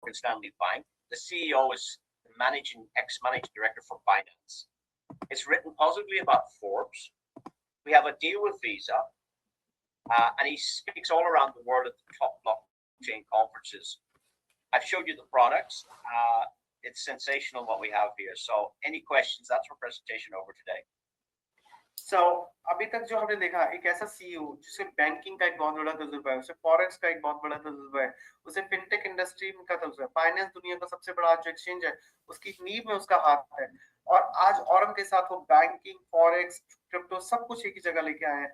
Morgan Stanley Bank. The CEO is ex-managing director for Binance. It's written positively about Forbes. We have a deal with Visa, and he speaks all around the world at the top blockchain conferences. I've showed you the products. It's sensational what we have here. So any questions? That's our presentation over today. So अभी तक जो हमने देखा एक ऐसा CEO जिसे banking का एक बहुत बड़ा तजुर्बा है, उसे फॉरेक्स का एक बहुत बड़ा तजुर्बा है, उसे फिनटेक इंडस्ट्री का तजुर्बा है, फाइनेंस दुनिया का सबसे बड़ा जो एक्सचेंज है उसकी नींव में उसका हाथ है, और आज औरम के साथ वो बैंकिंग, फॉरेक्स, क्रिप्टो सब कुछ एक ही जगह लेके आए हैं।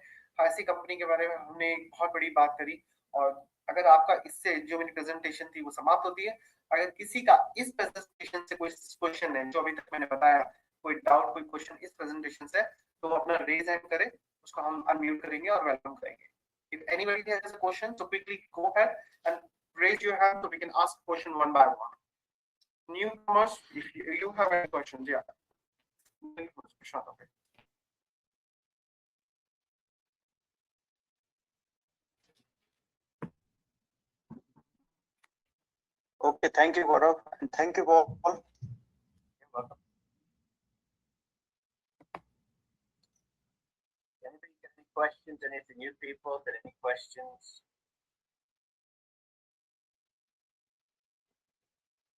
ऐसी कंपनी के बारे में हमने बहुत बड़ी बात करी, और अगर आपका इससे जो मेरी प्रेजेंटेशन थी वो समाप्त होती है। अगर किसी का इस प्रेजेंटेशन से कोई क्वेश्चन है जो अभी तक मैंने बताया, कोई डाउट, कोई क्वेश्चन इस प्रेजेंटेशन से, तो अपना रेज हैंड करे, उसको हम अनम्यूट करेंगे और वेलकम करेंगे। If anybody has a question, so quickly go ahead and raise your hand so we can ask question one by one. Newcomers, if you have any questions, yeah. Okay, thank you, Gaurav, and thank you, Paul. You're welcome. Anybody got any questions? Any of the new people got any questions?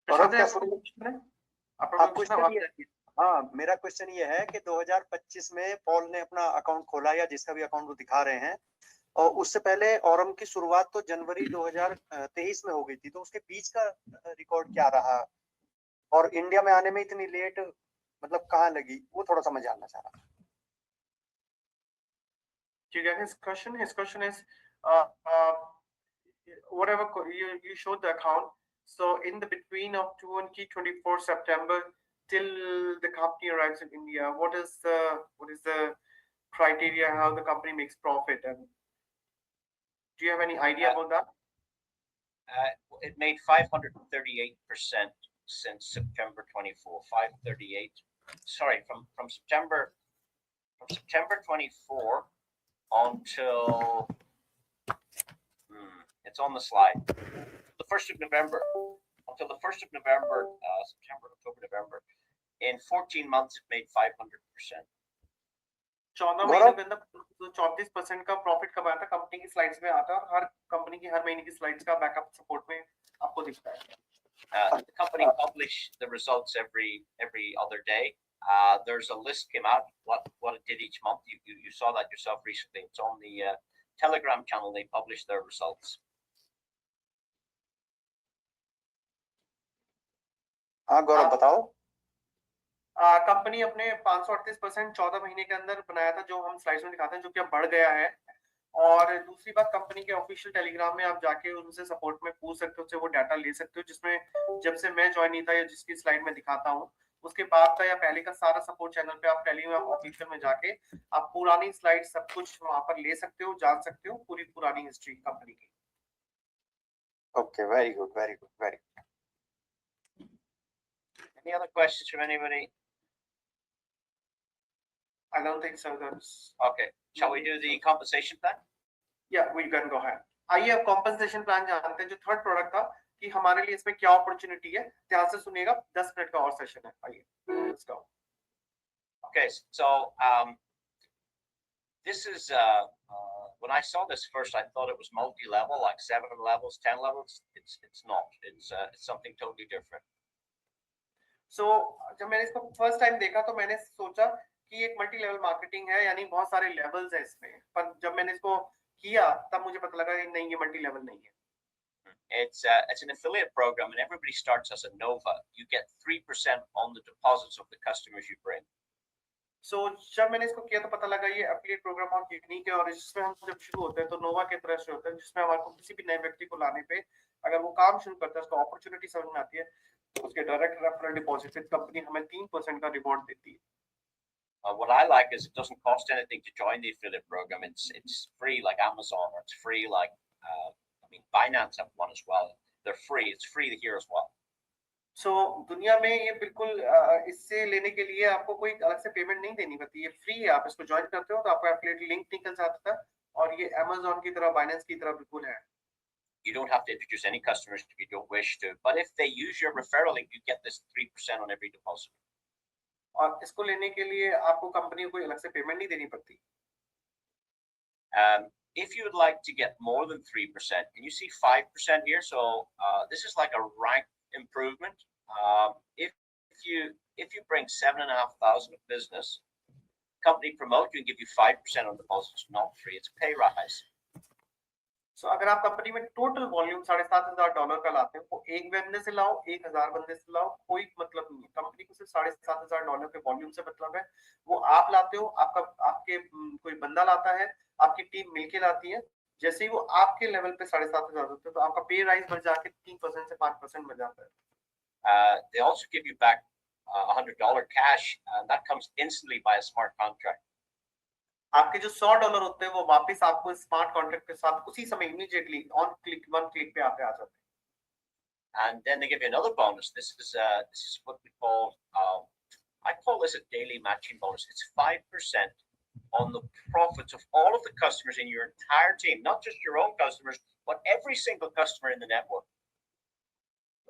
Gaurav, क्या question है? हाँ, मेरा question ये है कि 2025 में Paul ने अपना अकाउंट खोला, या जिसका भी अकाउंट वो दिखा रहे हैं, और उससे पहले ऑरम की शुरुआत तो जनवरी 2023 में हो गई थी, तो उसके बीच का रिकॉर्ड क्या रहा, और इंडिया में आने में इतनी लेट मतलब कहाँ लगी, वो थोड़ा सा मैं जानना चाह रहा हूँ। ठीक है, his question is whatever you showed the account, so in the between of 2024 September till the company arrives in India, what is the criteria how the company makes profit, and do you have any idea about that? It made 538% since September 24. 538. Sorry, from September 24 until it's on the slide. The 1st of November. Until the 1st of November, September, October, November. In 14 months, it made 500%. 14 महीने के अंदर 34% का profit कब आया था, company की slides में आता है, और हर कंपनी की हर महीने की स्लाइड्स का बैकअप सपोर्ट में आपको दिखता है। The company published the results every other day. There's a list came out what it did each month. You saw that yourself recently. It's on the Telegram channel. They publish their results. हाँ गौरव बताओ। Company अपने 538% 14 महीने के अंदर बनाया था, जो हम स्लाइड्स में दिखाते हैं, जो कि अब बढ़ गया है। और दूसरी बात, कंपनी के ऑफिशियल टेलीग्राम में आप जाके उनसे सपोर्ट में पूछ सकते हो, उससे वो डाटा ले सकते हो, जिसमें जब से मैं ज्वाइन नहीं था या जिसकी स्लाइड में दिखाता हूँ उसके बाद का या पहले का सारा सपोर्ट चैनल पे आप टेलीग्राम ऑफिशियल में जाके आप पुरानी स्लाइड सब कुछ वहां पर ले सकते हो, जान सकते हो पूरी पुरानी हिस्ट्री कंपनी की। Okay, very good, very good, very good. Any other questions from anybody? I don't think so. That's okay. Shall we do the compensation plan? Yeah, we can go ahead. आइए अब compensation plan जानते हैं, जो third product था, कि हमारे लिए इसमें क्या अपॉर्चुनिटी है। ध्यान से सुनिएगा, 10 मिनट का और सेशन है। आइए, let's go. Okay, so this is when I saw this first, I thought it was multi-level, like 7 levels, 10 levels. It's not. It's something totally different. So जब मैंने इसको फर्स्ट टाइम देखा तो मैंने सोचा कि एक मल्टी लेवल मार्केटिंग है, यानी बहुत सारे लेवल्स है इसमें, पर जब मैंने इसको किया तब मुझे पता लगा कि नहीं, ये मल्टी लेवल नहीं है। It's an affiliate program, and everybody starts as a Nova. You get 3% on the deposits of the customers you bring. So जब मैंने इसको किया तो पता लगा ये एफिलिएट प्रोग्राम बहुत यूनिक है, और इसमें हम जब शुरू होते हैं तो नोवा की तरह से होता है, जिसमें हमारे को किसी भी नए व्यक्ति को लाने पे अगर वो काम शुरू करता है, उसको अपॉर्चुनिटी समझ में आती है, तो उसके डायरेक्ट रेफरल डिपॉजिट से कंपनी हमें 3% का रिवॉर्ड देती है। What I like is it doesn't cost anything to join the affiliate program. It's free like Amazon, or it's free like I mean Binance have one as well. They're free. It's free here as well. So दुनिया में ये बिल्कुल इससे लेने के लिए आपको कोई अलग से पेमेंट नहीं देनी पड़ती, ये फ्री है। आप इसको ज्वाइन करते हो तो आपका एफिलिएट लिंक निकल जाता है, और ये Amazon की तरह, Binance की तरह बिल्कुल है। You don't have to introduce any customers if you don't wish to. But if they use your referral link, you get this 3% on every deposit. और इसको लेने के लिए आपको कंपनी को कोई अलग से पेमेंट नहीं देनी पड़ती। If you would like to get more than 3%, and you see 5% here, so this is like a rank improvement. If you bring 7,500 of business, company promote you and give you 5% on deposits, not free. It's a pay rise. So अगर आप company में total volume $7,500 का लाते हो, वो एक बंदे से लाओ, 1,000 बंदे से लाओ, कोई मतलब नहीं है। कंपनी को सिर्फ $7,500 के वॉल्यूम से मतलब है। वो आप लाते हो, आपके कोई बंदा लाता है, आपकी टीम मिलके लाती है। जैसे ही वो आपके लेवल पे 7,500 होते हैं, तो आपका पे राइज बढ़ जाके 3% से 5% बढ़ जाता है। They also give you back $100 cash, and that comes instantly by a smart contract. आपके जो $100 होते हैं वो वापस आपको स्मार्ट कॉन्ट्रैक्ट के साथ उसी समय immediately on click one click पे आपके आ जाते हैं। And then they give you another bonus. This is what we call I call this a daily matching bonus. It's 5% on the profits of all of the customers in your entire team, not just your own customers, but every single customer in the network.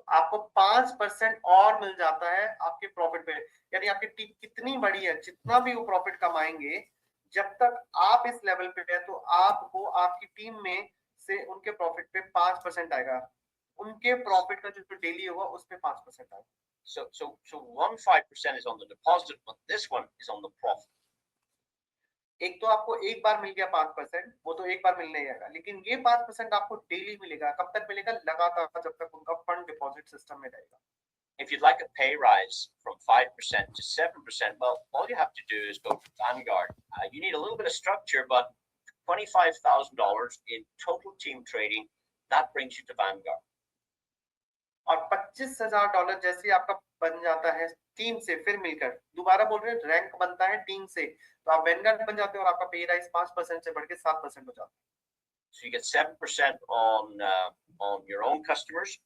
आपको 5% और मिल जाता है आपके profit पे। यानी आपकी team कितनी बड़ी है, जितना भी वो प्रॉफिट कमाएंगे, जब तक आप इस लेवल पे है तो आपको आपकी टीम में से उनके प्रॉफिट पे 5% आएगा। उनके प्रॉफिट का जो डेली होगा उस पे 5% आएगा। So 5% is on the deposit, but this one is on the profit. एक तो आपको एक बार मिल गया 5%, वो तो एक बार मिलने आएगा, लेकिन ये 5% आपको डेली मिलेगा। कब तक मिलेगा? लगातार, जब तक उनका फंड डिपॉजिट सिस्टम में रहेगा। If you'd like a pay rise from 5% to 7%, well, all you have to do is go to Vanguard. You need a little bit of structure, but $25,000 in total team trading, that brings you to Vanguard. और $25,000 जैसे ही आपका बन जाता है team से, फिर मिलकर दोबारा बोल रहे हैं रैंक बनता है टीम से, तो आप वैनगार्ड बन जाते हो और आपका पे राइज 5% से बढ़ के 7% हो जाता है। So you get 7% on your own customers,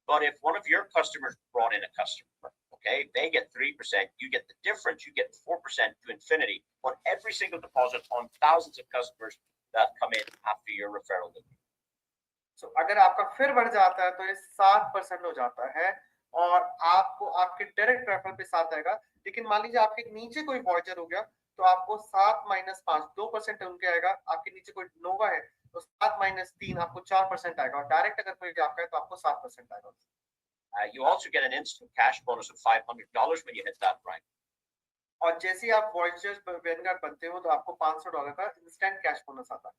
but if one of your customers brought in a customer, okay, they get 3%, you get the difference, you get 4% to infinity on every single deposit on thousands of customers that come in after your referral link. So अगर आपका फिर बढ़ जाता है तो ये 7% हो जाता है और आपको आपके डायरेक्ट रेफरल पे 7 आएगा। लेकिन मान लीजिए आपके नीचे कोई वॉचर हो गया तो आपको 7 - 5 2% उनके आएगा। आपके नीचे कोई नोवा है तो 7 - 3 आपको 4% आएगा। और डायरेक्ट अगर कोई आपका है तो आपको 7% आएगा। You also get an instant cash bonus of $500 when you hit that rank. और जैसे ही आप वॉचर्स वैनगार्ड बनते हो तो आपको $500 का इंस्टेंट कैश बोनस आता है।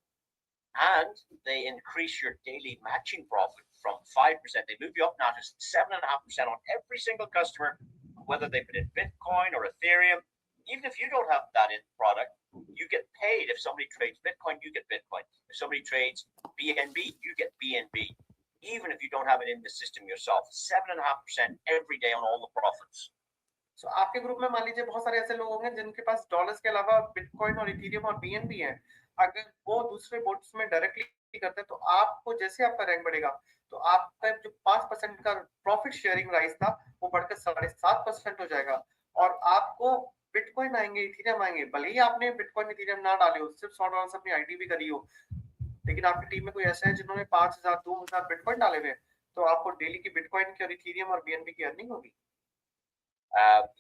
And they increase your daily matching profit from 5%. They move you up now to 7.5% on every single customer, whether they put in Bitcoin or Ethereum. Even if you don't have that in product, you get paid. If somebody trades Bitcoin, you get Bitcoin. If somebody trades BNB, you get BNB. Even if you don't have it in the system yourself, 7.5% every day on all the profits. So आपके group में मान लीजिए बहुत सारे ऐसे लोग होंगे जिनके पास डॉलर्स के अलावा बिटकॉइन और इथेरियम और बीएनबी है। अगर वो दूसरे बोट्स में डायरेक्टली करते हैं तो आपको जैसे आपका रैंक बढ़ेगा तो आपका जो 5% का प्रॉफिट शेयरिंग राइस था वो बढ़कर 7.5% हो जाएगा। और आपको बिटकॉइन आएंगे, इथेरियम आएंगे, भले ही आपने बिटकॉइन इथेरियम ना डाले हो, सिर्फ $100 से अपनी आईडी भी करी हो, लेकिन आपकी टीम में कोई ऐसा है जिन्होंने 5,000 2,000 बिटकॉइन डाले हुए, तो आपको डेली की बिटकॉइन की और इथेरियम और बीएनबी की अर्निंग होगी।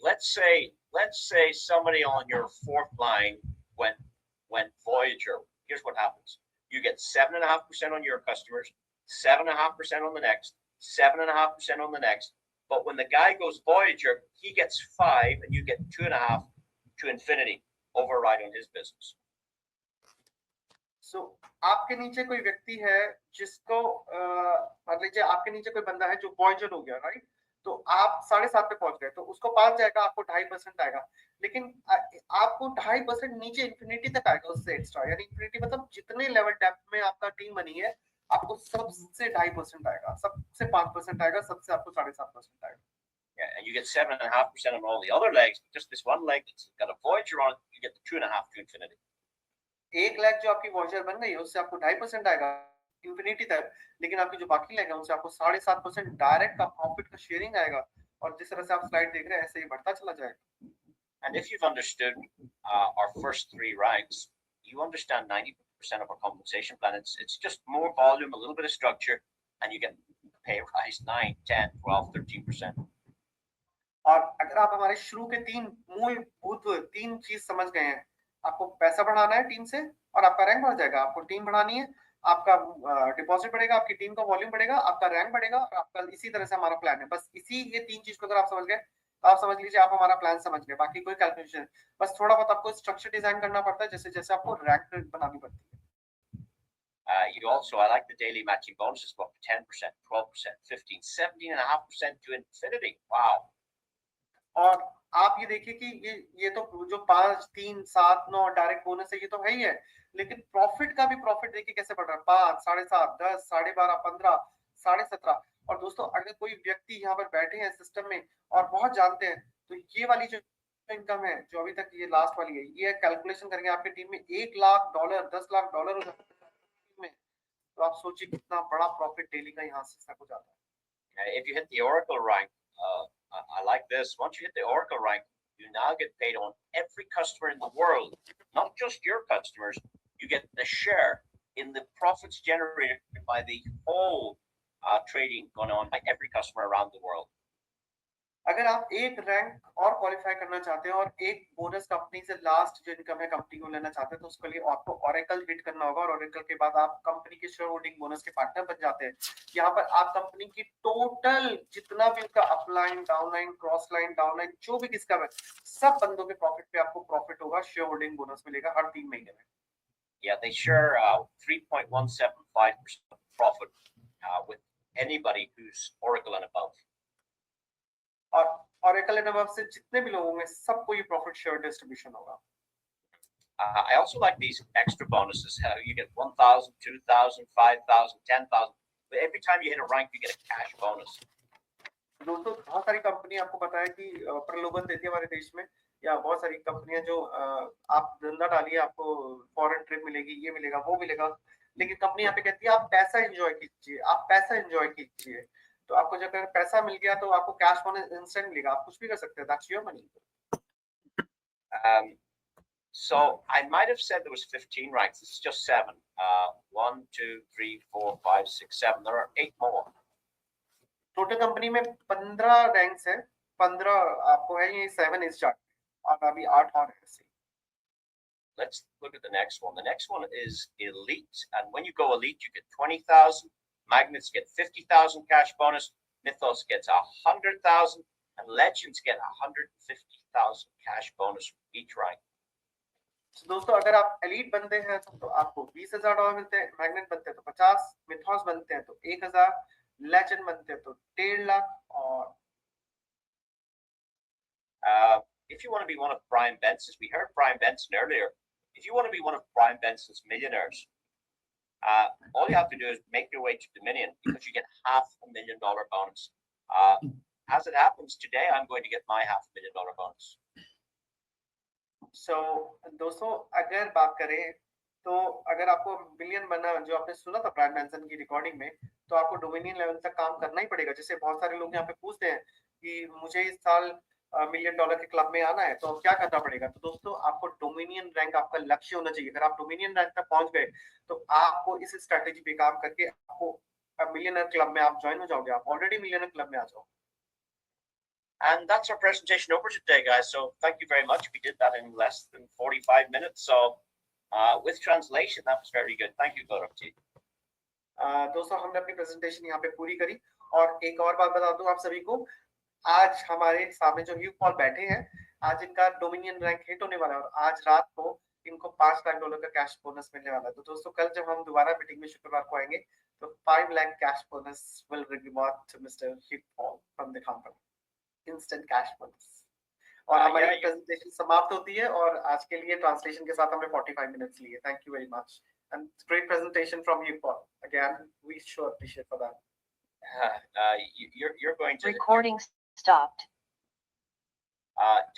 Let's say somebody on your fourth line went Voyager. Here's what happens: you get 7.5% on your customers, 7.5% on the next, 7.5% on the next. But when the guy goes Voyager, he gets 5, and you get 2.5 to infinity override on his business. So आपके नीचे कोई व्यक्ति है जिसको मान लीजिए आपके नीचे कोई बंदा है जो Voyager हो गया, राइट? तो आप 7.5 पे पहुंच गए तो उसको 5 जाएगा, आपको 2.5% आएगा। लेकिन आपको 2.5% नीचे इंफिनिटी तक आएगा उससे एक्स्ट्रा। यानी इंफिनिटी मतलब जितने लेवल डेप्थ में आपका टीम बनी है, आपको सबसे 2.5% आएगा, सबसे 5% आएगा, सबसे आपको 7.5% आएगा। Yeah, and you get 7.5% on all the other legs. Just this one leg that's got a Voyager on it, you get the 2.5 to infinity. एक लेग जो आपकी Voyager बन गई है उससे आपको 2.5% आएगा इंफिनिटी तक, लेकिन आपकी जो बाकी लेग है उनसे आपको 7.5% डायरेक्ट का प्रॉफिट का शेयरिंग आएगा। और जिस तरह से आप स्लाइड देख रहे हैं ऐसे ही बढ़ता चला जाएगा। And if you've understood our first 3 ranks, you understand of our compensation plan. It's just more volume, a little bit of structure, and you get pay rise 9, 10, 12, 13%. और अगर आप हमारे शुरू के तीन चीज समझ गए हैं, आपको पैसा बढ़ाना है टीम से और आपका रैंक बढ़ जाएगा। आपको टीम बढ़ानी है, आपका डिपॉजिट बढ़ेगा, आपकी टीम का वॉल्यूम बढ़ेगा, आपका रैंक बढ़ेगा और आपका इसी तरह से हमारा प्लान है। बस ये तीन चीज को अगर आप समझ गए तो आप समझ लीजिए आप हमारा प्लान समझ गए। बाकी कोई कैलकुलेशन, बस थोड़ा बहुत आपको स्ट्रक्चर डिजाइन करना पड़ता है, जैसे जैसे आपको रैंक बनानी पड़ती है। I like the daily matching bonuses go up to 10%, 12%, 15, 17.5% to infinity. Wow. और आप ये देखिए कि ये तो जो 5, 3, 7, 9 डायरेक्ट बोनस है, ये तो है ही है, लेकिन प्रॉफिट का भी प्रॉफिट देखिए कैसे बढ़ रहा है। 5, 7.5, 10, 12.5, 15, 17.5। और दोस्तों अगर कोई व्यक्ति यहाँ पर बैठे हैं सिस्टम में और बहुत जानते हैं, तो ये वाली जो इनकम है जो अभी तक ये लास्ट वाली है, ये कैलकुलेशन करके आपकी टीम में $1 लाख, $10 लाख हो जाता है, तो आप सोचिए कितना बड़ा प्रॉफिट डेली का यहाँ से हो जाता है। If you hit the Oracle rank, I like this. Once you hit the Oracle rank, you now get paid on every customer in the world, not just your customers. You get the share in the profits generated by the whole trading going on by every customer around the world. अगर आप एक rank और qualify करना चाहते हैं और एक bonus company से लास्ट जो इनकम है कंपनी को लेना चाहते हैं, तो उसके लिए आपको ओरेकल हिट करना होगा और ओरेकल के बाद आप कंपनी के शेयर होल्डिंग बोनस के पार्टनर बन जाते हैं। यहाँ पर आप कंपनी की टोटल जितना भी उसका upline, downline, cross line, downline जो भी किसका है, सब बंदों के प्रॉफिट पे आपको प्रॉफिट होगा, शेयर होल्डिंग बोनस मिलेगा हर 3 महीने में। Yeah, they share 3.175% profit with anybody who's Oracle and above. और Oracle and above से जितने भी लोग होंगे सबको ये प्रॉफिट शेयर डिस्ट्रीब्यूशन होगा। I also like these extra bonuses. You get 1,000, 2,000, 5,000, 10,000. But every time you hit a rank, you get a cash bonus. दोस्तों बहुत सारी कंपनी आपको पता है कि प्रलोभन देती है हमारे देश में, या बहुत सारी कंपनियां जो आप धंधा डालिए आपको फॉरेन ट्रिप मिलेगी, ये मिलेगा, वो मिलेगा, लेकिन कंपनी यहाँ पे कहती है आप पैसा एंजॉय कीजिए, आप पैसा एंजॉय कीजिए। तो आपको जब पैसा मिल गया तो आपको कैश बोनस इंस्टेंट मिलेगा, आप कुछ भी कर सकते हैं, that's your money. So I might have said there was 15 ranks. This is just 7. 1, 2, 3, 4, 5, 6, 7. There are 8 more. Total company में 15 रैंक्स है, 15 आपको है, ये 7 इस चार्ट में और अभी 8 और है। Let's look at the next one. The next one is elite, and when you go elite, you get 20,000. Magnets get 50,000 cash bonus. Mythos gets 100,000, and Legends get 150,000 cash bonus for each rank. So, दोस्तों अगर आप elite बनते हैं तो आपको $20,000 मिलते हैं, magnet बनते हैं तो 50, मिथॉस बनते हैं तो 1,000, लेजेंड बनते हैं तो 1.5 लाख। और if you want to be one of Brian Benson's, we heard Brian Benson earlier. If you want to be one of Brian Benson's millionaires, all you have to do is make your way to Dominion, because you get $500,000 bonus. As it happens today, I'm going to get my $500,000 bonus. So, दोस्तों अगर बात करें तो अगर आपको billion बनना, जो आपने सुना था ब्रायन बेंसन की रिकॉर्डिंग में, तो आपको डोमिनियन लेवल तक काम करना ही पड़ेगा। जैसे बहुत सारे लोग यहाँ पे पूछते हैं कि मुझे इस साल $1 मिलियन के क्लब में आना है, तो क्या करना पड़ेगा? तो दोस्तों आपको डोमिनियन रैंक आपका लक्ष्य होना चाहिए। अगर आप डोमिनियन रैंक तक पहुंच गए तो आपको इस स्ट्रेटेजी पे काम करके आपको मिलियनर क्लब में आप ज्वाइन हो जाओगे, आप ऑलरेडी मिलियनर क्लब में आ जाओ। And that's our presentation over today, guys. So thank you very much. We did that in less than 45 minutes. So with translation, that was very good. Thank you, Gaurav ji. दोस्तों हमने अपनी presentation यहाँ पे पूरी करी। और एक और बात बता दूं आप सभी को, आज हमारे सामने जो ह्यू पॉल बैठे हैं, आज इनका डोमिनियन रैंक हिट होने वाला है और आज रात को इनको $5 लाख का कैश बोनस मिलने वाला है। तो दोस्तों कल जब हम दोबारा मीटिंग में शुक्रवार को आएंगे तो 5 lakh cash bonus will reward to mister Hugh Paul from the company, instant cash bonus. और हमारी प्रेजेंटेशन समाप्त होती है और आज के लिए ट्रांसलेशन के साथ हमने 45 मिनट्स लिए। Thank you very much and great presentation from you, Paul. Again, we sure appreciate for that. You're going to recording stopped.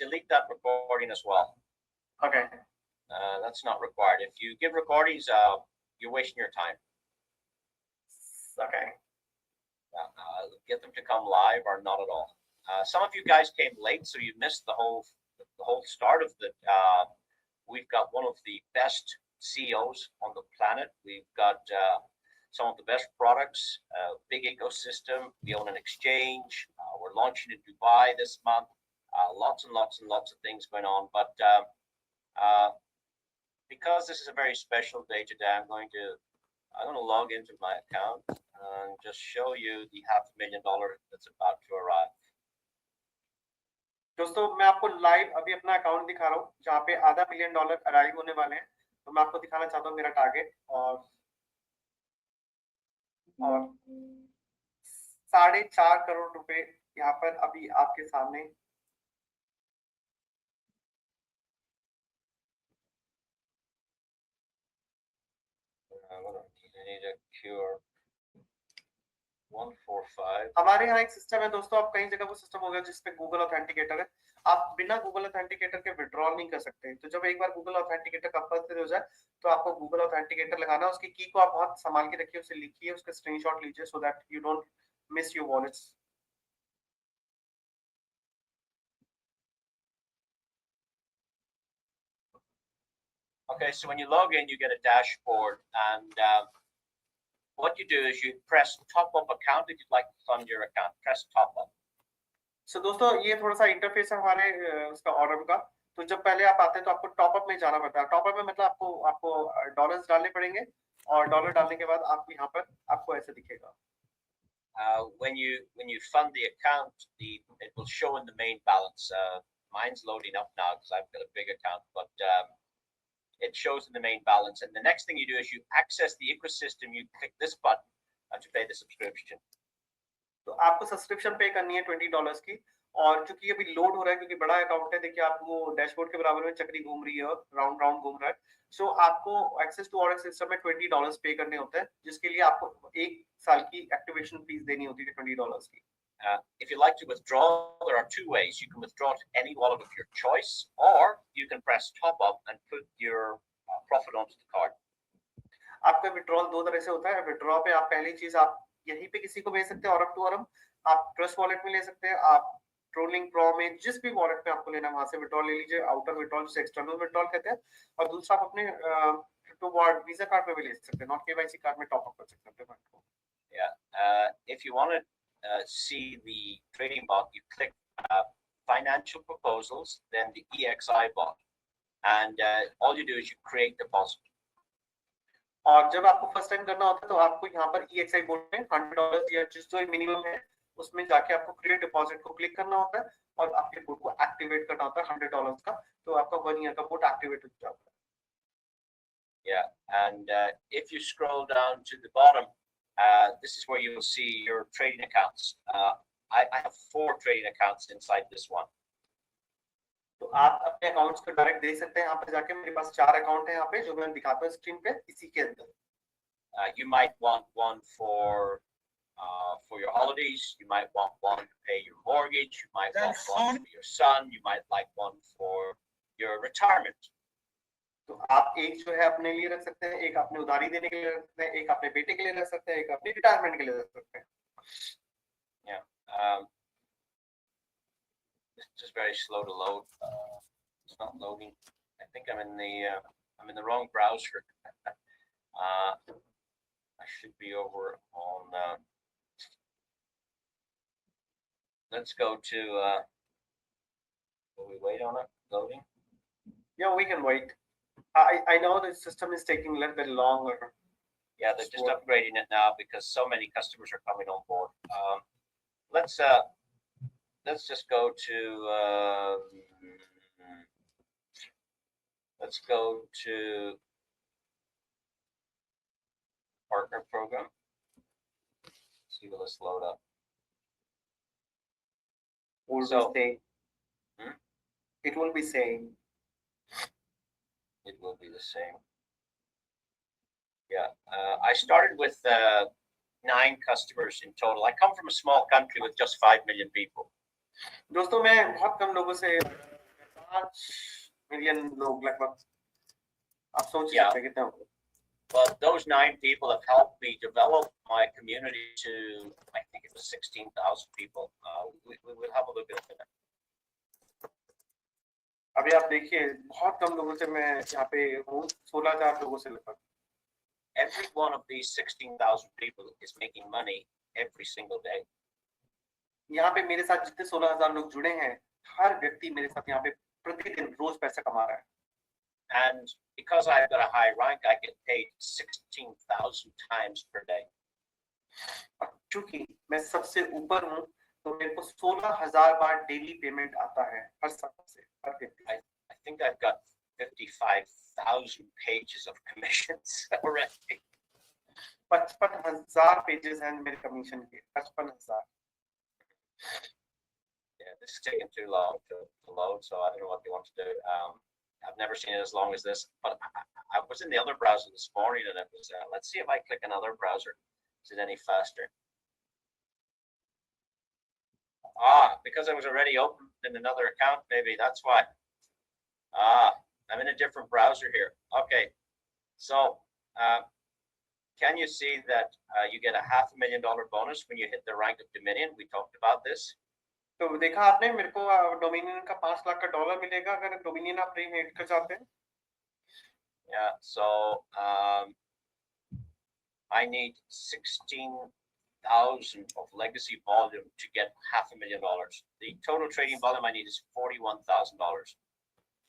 Delete that recording as well. Okay. That's not required. If you give recordings, you're wasting your time. Okay. Get them to come live or not at all. Some of you guys came late, so you missed the whole start of the. We've got one of the best CEOs on the planet. We've got some of the best products, big ecosystem. We own an exchange. We're launching in Dubai this month. Lots and lots and lots of things going on. But because this is a very special day today, I'm going to log into my account and just show you the $500,000 that's about to arrive. दोस्तों मैं आपको live अभी अपना account दिखा रहा हूँ जहाँ पे $500 million अराइव होने वाले हैं। तो मैं आपको दिखाना चाहता हूँ मेरा टारगेट और 4.5 करोड़ रुपए यहाँ पर अभी आपके सामने हमारे यहाँ एक सिस्टम है दोस्तों। आप कई जगह वो सिस्टम होगा जिसपे गूगल ऑथेंटिकेटर है। आप बिना गूगल ऑथेंटिकेटर के विड्रॉल नहीं कर सकते। तो जब एक बार गूगल ऑथेंटिकेटर कंपलसरी हो जाए तो आपको गूगल ऑथेंटिकेटर लगाना है। उसकी की को आप बहुत संभाल के रखिए, उसे लिखिए, उसका स्क्रीनशॉट लीजिए so that you don't miss your wallets. Okay, so when you log in, you get a dashboard, and what you do is you press top up account if you'd like to fund your account. Press top up. So दोस्तों ये थोड़ा सा interface है हमारे उसका order का। तो जब पहले आप आते हैं तो आपको टॉप अप में जाना पड़ता है। टॉप अप में मतलब आपको डॉलर्स डालने पड़ेंगे और डॉलर डालने के बाद आप यहाँ पर आपको ऐसे दिखेगा। When you fund the account, it will show in the main balance. Mine's loading up now because I've got a big account, but it shows in the main balance. And the next thing you do is you access the ecosystem. You click this button to pay the subscription. तो आपको subscription पे करनी है $20 की। और चूंकि अभी load हो रहा है क्योंकि बड़ा अकाउंट है, देखिए आप वो डैशबोर्ड के बराबर में चक्री घूम रही है, राउंड राउंड घूम रहा है। सो आपको एक्सेस टू ऑर्डर सिस्टम में $20 पे करने होते हैं, जिसके लिए आपको 1 साल की एक्टिवेशन फीस देनी होती है $20 की। If you like to withdraw, there are two ways. You can withdraw to any wallet of your choice, or you can press top up and put your profit onto the card. आपका withdrawal दो तरह से होता है। Withdraw पे आप पहली चीज आप यहीं पे किसी को भेज सकते हैं, ऑरम टू ऑरम। आप ट्रस्ट वॉलेट में ले सकते हैं, आप ट्रोलिंग प्रो में जिस भी वॉलेट में आपको लेना वहां से विड्रॉल ले लीजिए। आउटर विड्रॉल जिसे एक्सटर्नल विड्रॉल कहते हैं। और दूसरा आप अपने क्रिप्टो वॉलेट वीजा कार्ड पे भी ले सकते हैं, नॉट केवाईसी कार्ड में टॉप अप कर सकते हैं फंड को। If you want to see the trading bot, you click financial proposals, then the EXI bot, and all you do is you create deposit. और जब आपको फर्स्ट टाइम करना होता है तो आपको यहाँ पर EXI बोर्ड में $100 या जो मिनिमम है उसमें जाके आपको क्रिएट डिपॉजिट को क्लिक करना होता है और आपके बोर्ड को एक्टिवेट करना होता है $100 का। तो आपका 1 ईयर का बोर्ड एक्टिवेट हो जाता है। Yeah, and if you scroll down to the bottom, this is where you will see your trading accounts. I have 4 trading accounts inside this one. तो आप अपने अकाउंट्स को डायरेक्ट देख सकते हैं। यहाँ पे जाके मेरे पास 4 अकाउंट है यहाँ पे जो मैं दिखाता हूँ स्क्रीन पे इसी के अंदर। You might want one for your holidays. You might want one to pay your mortgage. You might want one for your son. You might like one for your retirement. तो आप एक जो है अपने लिए रख सकते हैं, एक अपने उधारी देने के लिए रख सकते हैं, एक अपने बेटे के लिए रख सकते हैं, एक अपने रिटायरमेंट के लिए रख सकते हैं। Yeah. It's just very slow to load. It's not loading. I think I'm in the wrong browser. I should be over on. Let's go to. Will we wait on it loading? Yeah, we can wait. I know the system is taking a little bit longer. Yeah, they're just upgrading it now because so many customers are coming on board. Let's just go to. Let's go to partner program. See, will this load up? It will be same. It will be the same. Yeah, I started with 9 customers in total. I come from a small country with just 5 million people. दोस्तों मैं बहुत कम लोगों से 5 million लोग लगभग, आप सोच सकते हैं कितने होंगे। Well, those 9 people have helped me develop my community to, I think it was 16,000 people. We will have a look at that. अभी आप देखिए बहुत कम लोगों से मैं यहाँ पे हूँ, 16,000 लोगों से लगभग। Every one of these 16,000 people is making money every single day. यहाँ पे मेरे साथ जितने 16,000 लोग जुड़े हैं, हर व्यक्ति मेरे साथ यहाँ पे प्रतिदिन रोज पैसा कमा रहा है। And because I've got a high rank, I get paid 16,000 times per day. और चूंकि मैं सबसे ऊपर हूँ, तो मेरे को 16,000 बार डेली पेमेंट आता है हर साल से, हर व्यक्ति। I think I've got 55,000 pages of commissions already. 55,000 pages हैं मेरे कमीशन के, 55,000। Yeah, this is taking too long to load, so I don't know what they want to do. I've never seen it as long as this, but I was in the other browser this morning, and it was. Let's see if I click another browser. Is it any faster? Because I was already open in another account, maybe that's why. I'm in a different browser here. Okay, so can you see that you get a $500,000 bonus when you hit the rank of Dominion? We talked about this. तो देखा आपने, मेरे को dominion का 5 लाख का dollar मिलेगा अगर dominion आप हिट कर जाते हैं। Yeah, so I need 16,000 of legacy volume to get $500,000. The total trading volume I need is $41,000.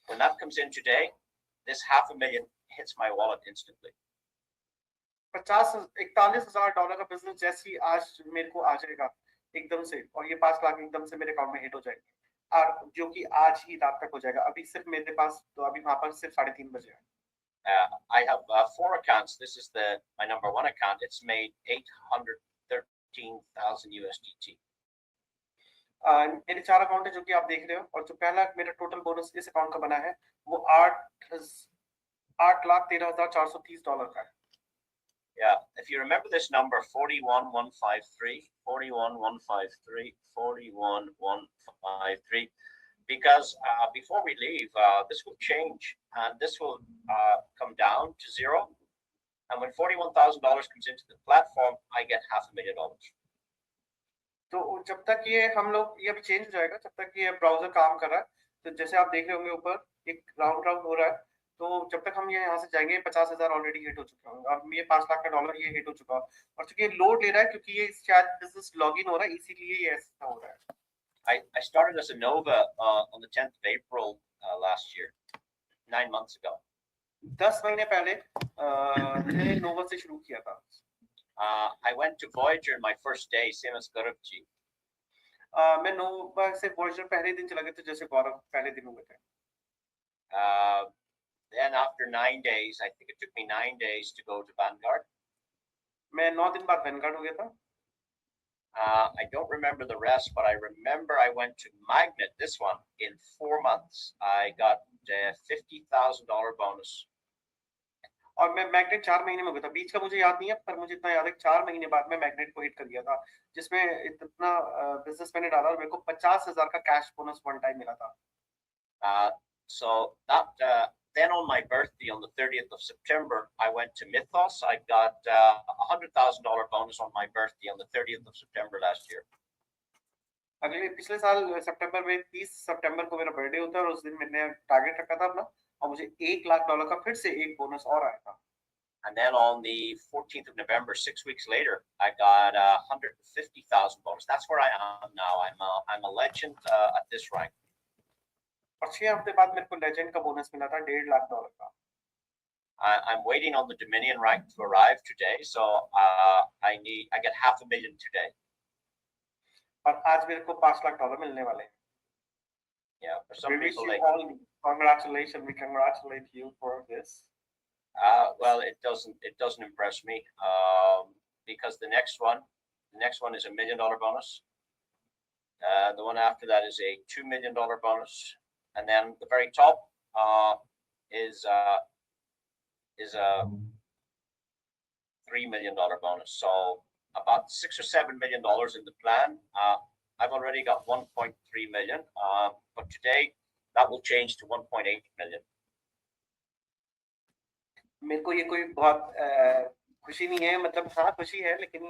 When that comes in today, this $500,000 hits my wallet instantly. 41,000 dollar का business जैसे ही आज मेरे को आ जाएगा एकदम से, और ये 5 लाख एकदम से मेरे अकाउंट में हिट हो जाएंगे, और जो कि आज ही रात तक हो जाएगा। अभी सिर्फ मेरे पास तो अभी वहां पर सिर्फ 3:30 बजे है। I have 4 accounts. This is my number 1 account. It's made 813,000 USDT. मेरे 4 अकाउंट है जो कि आप देख रहे हो, और जो पहला मेरा टोटल बोनस इस अकाउंट का बना है वो 8,13,430 डॉलर का है। Yeah, if you remember this number 41,153, 41,153, 41,153, because before we leave, this will change and this will come down to 0. And when $41,000 comes into the platform, I get $500,000. तो जब तक ये हम लोग ये चेंज हो जाएगा, जब तक ये ब्राउजर काम कर रहा है, तो जैसे आप देख रहे होंगे ऊपर एक राउंड हो रहा है, तो जब तक हम ये यहाँ से जाएंगे 50,000 ऑलरेडी हिट हो चुका होगा, और ये 5 लाख का डॉलर ये हिट हो चुका है, और चूंकि ये लोड ले रहा है क्योंकि ये शायद बिजनेस लॉगिन हो रहा है, इसीलिए ये ऐसा हो रहा है। I started as a Nova on the 10th of April last year, 9 months ago. 10 महीने पहले मैंने नोवा से शुरू किया था। I went to Voyager my first day, same as Gaurav ji. मैं नोवा से Voyager पहले दिन चला गया था, जैसे गौरव पहले दिन हुए थे। Then after 9 days, I think it took me 9 days to go to Vanguard. मैं 9 दिन बाद Vanguard हो गया था। I don't remember the rest, but I remember I went to Magnet, this one, in 4 months. I got a $50,000 bonus. और मैं magnet 4 महीने में हो गया था, बीच का मुझे याद नहीं है, पर मुझे इतना याद है 4 महीने बाद मैं मैग्नेट को हिट कर गया था, जिसमें इतना बिजनेस मैंने डाला और मेरे को 50,000 का कैश बोनस वन टाइम मिला था। So that then on my birthday on the 30th of September, I went to Mythos. I got $100,000 bonus on my birthday on the 30th of September last year. अगले पिछले साल सितंबर में 30 सितंबर को मेरा birthday होता है, और उस दिन मैंने टारगेट रखा था अपना, और मुझे $1 लाख का फिर से एक बोनस और आया था। And then on the 14th of November, 6 weeks later, I got $150,000 bonus. That's where I am now. I'm a legend at this rank. और 6 हफ्ते बाद मेरे को लेजेंड का बोनस मिला था $1.5 लाख का। I'm waiting on the Dominion rank to arrive today, so I get $500,000 today. और आज मेरे को $5 लाख मिलने वाले हैं। Yeah, for some people, congratulations, we congratulate you for this. Well, it doesn't impress me because the next one is $1 million bonus. The one after that is a $2 million bonus, and then the very top is a $3 million bonus. So about $6 or $7 million in the plan. I've already got 1.3 million, but today that will change to 1.8 million. मेरे को ये कोई बहुत खुशी नहीं है, मतलब हाँ खुशी है, लेकिन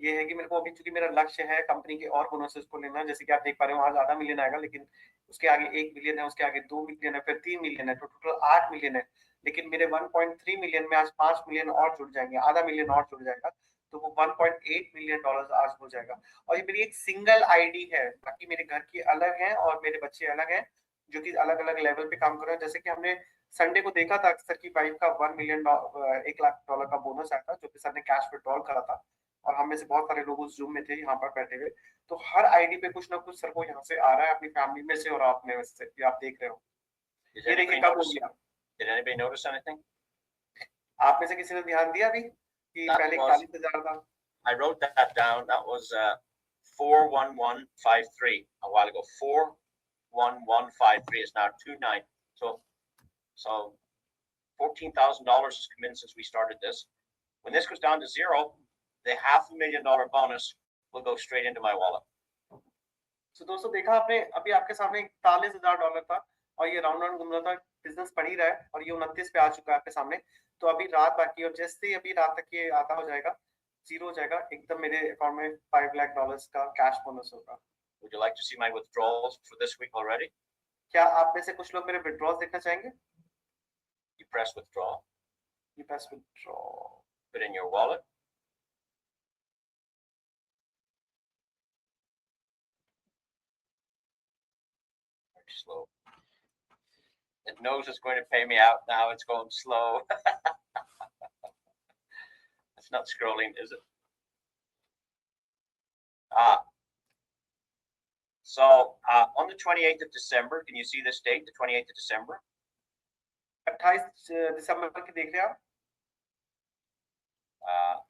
ये है कि मेरे को अभी चूंकि मेरा लक्ष्य है कंपनी के और बोनसेस को लेना, जैसे कि आप देख पा रहे हो आज आधा मिलियन आएगा, लेकिन उसके आगे 1 मिलियन है, उसके आगे 2 मिलियन है, फिर 3 मिलियन है, तो टोटल 8 मिलियन है। लेकिन मेरे 1.3 मिलियन में आज 5 मिलियन और जुड़ जाएंगे, आधा मिलियन और जुड़ जाएगा, तो वो 1.8 मिलियन डॉलर आज हो जाएगा। और ये मेरी एक सिंगल आईडी है, बाकी मेरे घर की अलग है और मेरे बच्चे अलग हैं जो कि अलग अलग लेवल पे काम कर रहे हैं। जैसे कि हमने संडे को देखा था अक्सर की वाइफ का 1 लाख डॉलर का बोनस आया था, जो कि सर ने कैश विड्रॉल करा था, और हम में से बहुत सारे लोग उस जूम में थे यहाँ पर बैठे हुए। तो हर आईडी पे कुछ ना कुछ सर को यहाँ से आ रहा है, अपनी फैमिली में से और आप में से भी, आप देख रहे हो। Did ये anybody देखिए कब हो notice? गया। Did anybody notice anything? आप में से किसी ने ध्यान दिया अभी कि That पहले was- 41,000 था? I wrote that down. That was 41153 a while ago. 41153 is now 29. So $14,000 has come in since we started this. When this goes down to zero, the $500,000 bonus will go straight into my wallet. तो दोस्तों देखा आपने, अभी आपके सामने $41,000 था और ये राउंड राउंड घूम रहा था, बिजनेस बढ़ ही रहा है और ये 29 पे आ चुका है आपके सामने। तो अभी रात बाकी, और जैसे ही अभी रात तक ये आता हो जाएगा, जीरो हो जाएगा एकदम, मेरे अकाउंट में $5 लाख का कैश बोनस होगा। Would you like to see my withdrawals for this week already? क्या आप में से कुछ लोग मेरे विड्रॉल्स देखना चाहेंगे? You press withdraw, ये press withdraw, put in your wallet. Very slow. It knows it's going to pay me out now. It's going slow. It's not scrolling, is it? So on the 28th of December, can you see this date, the 28th of December? 28 दिसंबर की देख रहे हैं आप?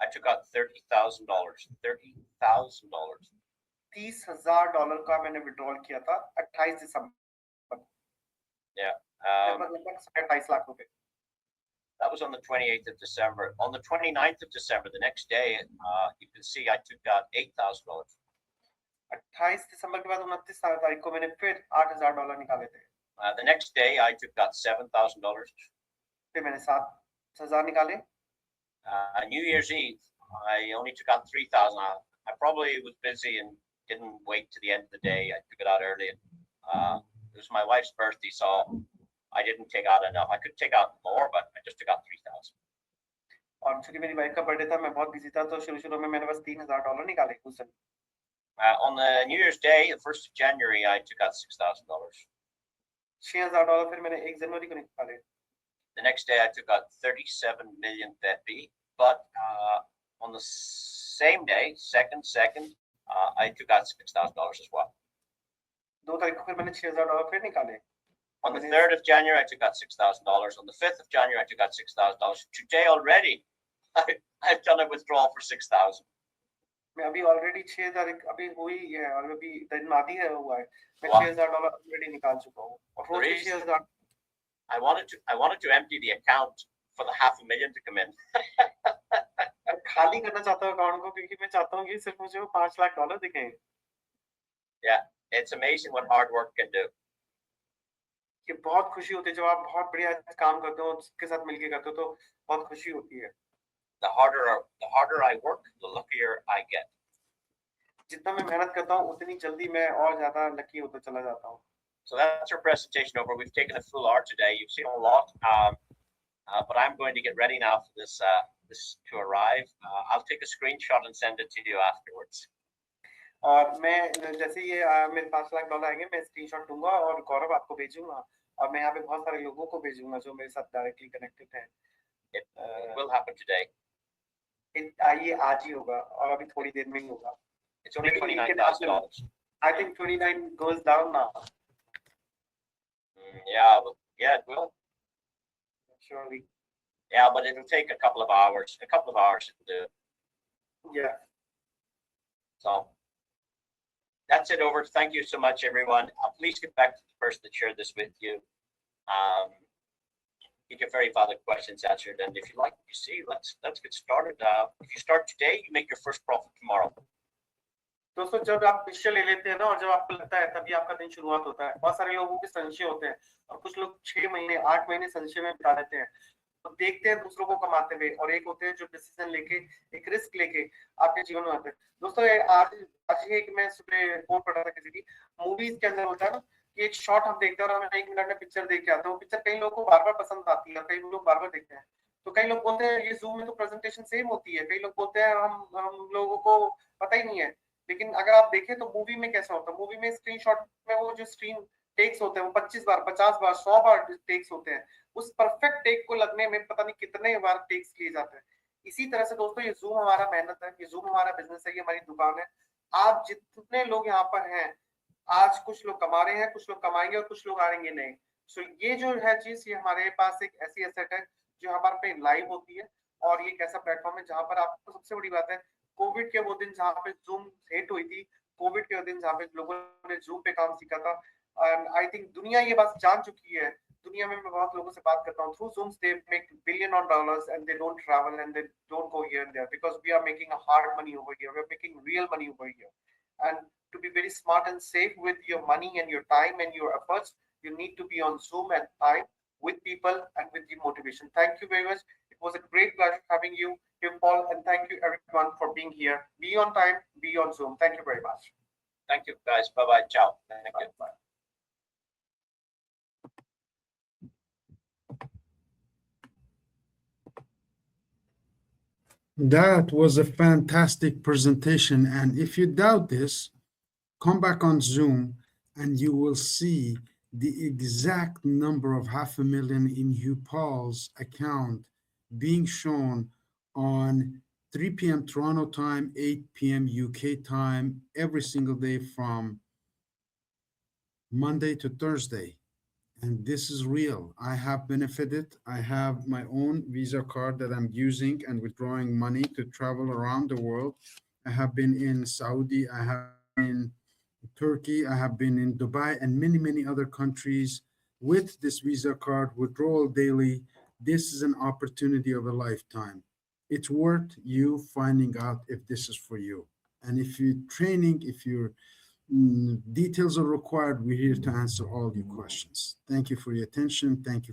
I took out $30,000. $30,000. $30,000 का मैंने withdrawal किया था 28 दिसंबर, लगभग 28 लाख रुपए। That was on the 28th of December. On the 29th of December, the next day, you can see I took out $8,000. 28 दिसंबर के बाद 29 तारीख को मैंने फिर $8,000 निकाले थे। The next day, I took out $7,000. फिर मैंने 7,000 निकाले। New Year's Eve, I only took out 3,000. I probably was busy and didn't wait to the end of the day. I took it out early. It was my wife's birthday, so I didn't take out enough. I could take out more, but I just took out 3,000. और चूंकि मेरी wife का birthday था, मैं बहुत busy था, तो शुरू में मैंने बस $3,000 निकाले उस दिन। On the New Year's Day, the 1st of January, I took out $6,000. $6,000 फिर मैंने 1 जनवरी को निकाले। The next day, I took out 37 million BET, but on the same day, second, I took out $6,000 as well. 2 तारीख को फिर मैंने $6,000 फिर निकाले। On the 3rd of January, I took out $6,000. On the 5th of January, I took out $6,000. Today already, I've done a withdrawal for $6,000. मैं अभी already 6 तारीख अभी हुई है और अभी दिन आधी है हुआ है, मैं Wow. $6,000 ऑलरेडी निकाल चुका हूँ और रोज के 6,000। I wanted to empty the account for the $500,000 to come in. मैं खाली करना चाहता हूँ अकाउंट को, क्योंकि मैं चाहता हूँ कि सिर्फ मुझे वो $5 लाख दिखें। It's amazing what hard work can do. कि बहुत खुशी होती है जब आप बहुत बढ़िया काम करते हो, उसके साथ मिलके करते हो, तो बहुत खुशी होती है। The harder I work, the luckier I get. जितना मैं मेहनत करता हूँ उतनी जल्दी मैं और ज्यादा लकी होता चला जाता हूँ। So that's our presentation over. We've taken a full hour today. You've seen a lot, but I'm going to get ready now for this to arrive. I'll take a screenshot and send it to you afterwards. और मैं जैसे ये मेरे $5 लाख आएंगे, मैं screenshot लूंगा और गौरव आपको भेजूंगा, और मैं यहाँ पे बहुत सारे लोगों को भेजूंगा जो मेरे साथ डायरेक्टली कनेक्टेड हैं। It will happen today. ये आज ही होगा और अभी थोड़ी देर में ही होगा। It's only $29,000. I think 29 goes down now. Yeah, it will. Surely. Yeah, but it'll take a couple of hours. To do. Yeah. So that's it over. Thank you so much, everyone. Please get back to the person that shared this with you. Get your very valid questions answered, and if you like what you see, let's get started. If you start today, you make your first profit tomorrow. दोस्तों, जब आप निश्चय ले लेते हैं ना, और जब आपको लगता है तभी आपका दिन शुरुआत होता है। बहुत सारे लोगों के संशय होते हैं और कुछ लोग 6 महीने 8 महीने संशय में बिता देते हैं, तो देखते हैं दूसरों को कमाते हुए, और एक होते हैं जो डिसीजन लेके, एक रिस्क लेके आपके जीवन में आते हैं। दोस्तों आज आज ही एक मैं सुबह कोट पढ़ा था किसी की, मूवीज के अंदर होता है ना कि एक शॉट हम देखते हैं और हम 1 मिनट में पिक्चर देख के आते हैं, वो पिक्चर कई लोगों को बार बार पसंद आती है और कई लोग बार बार देखते हैं। तो कई लोग बोलते हैं ये जूम में तो प्रेजेंटेशन सेम होती है, कई लोग बोलते हैं हम लोगों को पता ही नहीं है। लेकिन अगर आप देखें तो मूवी में कैसा होता है, मूवी में स्क्रीनशॉट में वो जो स्क्रीन टेक्स होते हैं वो 25 बार, 50 बार, 100 बार टेक्स होते हैं। उस परफेक्ट टेक को लगने में पता नहीं कितने बार टेक्स लिए जाते हैं। इसी तरह से दोस्तों ये जूम हमारा मेहनत है, ये जूम हमारा बिजनेस है, ये हमारी दुकान है। आप जितने लोग यहाँ पर हैं, आज कुछ लोग कमा रहे हैं, कुछ लोग कमाएंगे और कुछ लोग आएंगे नहीं। सो ये जो है चीज, ये हमारे पास एक ऐसी एसेट है जो हमारे पे लाइव होती है, और ये एक ऐसा प्लेटफॉर्म है जहां पर आपको सबसे बड़ी बात है, कोविड के वो दिन जहां पे जूम हिट हुई थी, कोविड के वो दिन जहां पे लोगों ने जूम पे काम सीखा था, एंड आई थिंक दुनिया ये बात जान चुकी है। दुनिया में मैं बहुत लोगों से बात करता हूँ, through Zooms they make billion on dollars and they don't travel and they don't go here and there because we are making a hard money over here, we are making real money over here. And to be very smart and safe with your money and your time and your efforts, you need to be on Zoom and time with people and with the motivation. Thank you very much. It was a great pleasure having you here, Paul, and thank you everyone for being here. Be on time, be on Zoom. Thank you very much. Thank you, guys. Bye-bye. Ciao. Thank you. Bye. That was a fantastic presentation. And if you doubt this, come back on Zoom and you will see the exact number of 500,000 in Hugh Paul's account being shown on 3 p.m. Toronto time, 8 p.m. UK time, every single day from Monday to Thursday. And this is real. I have benefited. I have my own Visa card that I'm using and withdrawing money to travel around the world. I have been in Saudi, I have been in Turkey, I have been in Dubai, and many, many other countries with this Visa card, withdrawal daily. This is an opportunity of a lifetime. It's worth you finding out if this is for you. And if you're training, if you're details are required, we're here to answer all your questions. Thank you for your attention. Thank you.